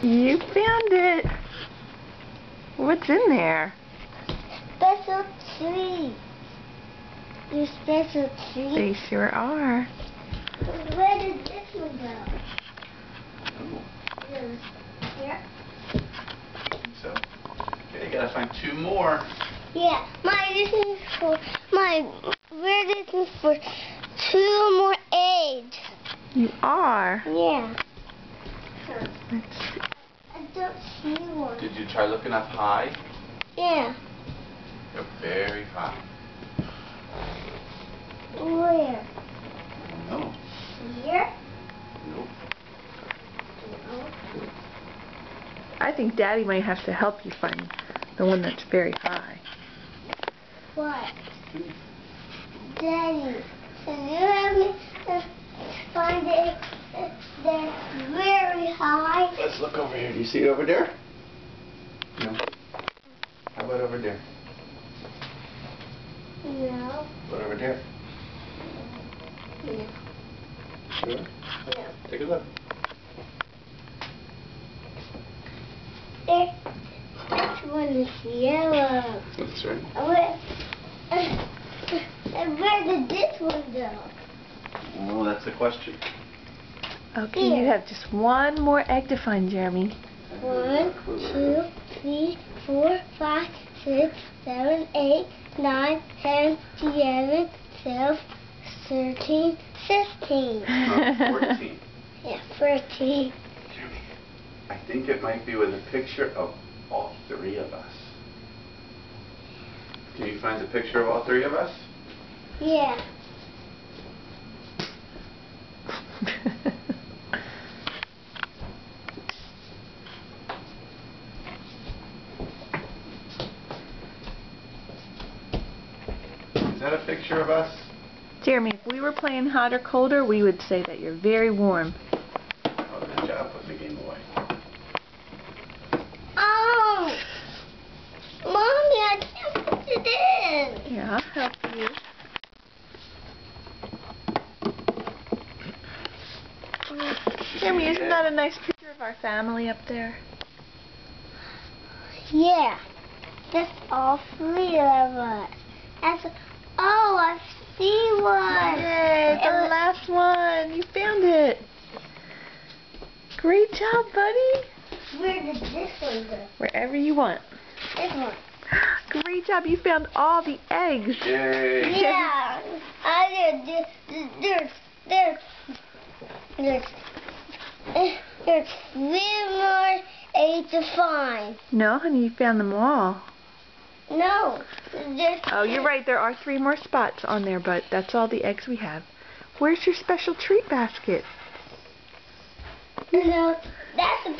You found it. What's in there? Special treat. Your special treat. They sure are. Where did this one go? Here? So, okay, you gotta find 2 more. Yeah, this is for this is for 2 more eggs. You are. Yeah. Let's see. I don't see one. Did you try looking up high? Yeah. You're very high. Where? No. Here? Nope. No. I think Daddy might have to help you find the one that's very high. What? Daddy, can you help me find it that's very high? Let's look over here. Do you see it over there? No. How about over there? No. What over there? No. Sure. No. Take a look. This one is yellow. That's right. Where did this one go? Oh, that's the question. Okay, you have just one more egg to find, Jeremy. 1, 2, 3, 4, 5, 6, 7, 8, 9, 10, 11, 12, 13, 15. 14. Yeah, 14. I think it might be with a picture of all 3 of us. Can you find the picture of all 3 of us? Yeah. Is that a picture of us? Jeremy, if we were playing hot or colder, we would say that you're very warm. Oh, good job putting the game away. Oh! Mommy, I can't put it in. Here, I'll help you. Jeremy, isn't that a nice picture of our family up there? Yeah. That's all 3 of us. Oh, I see one. Yay, the last one. You found it. Great job, buddy. Where did this one go? Wherever you want. This one. Great job. You found all the eggs. Yay! Yeah. There's 3 more eggs to find. No, honey, you found them all. No. Oh, you're right. There are 3 more spots on there, but that's all the eggs we have. Where's your special treat basket? No, this is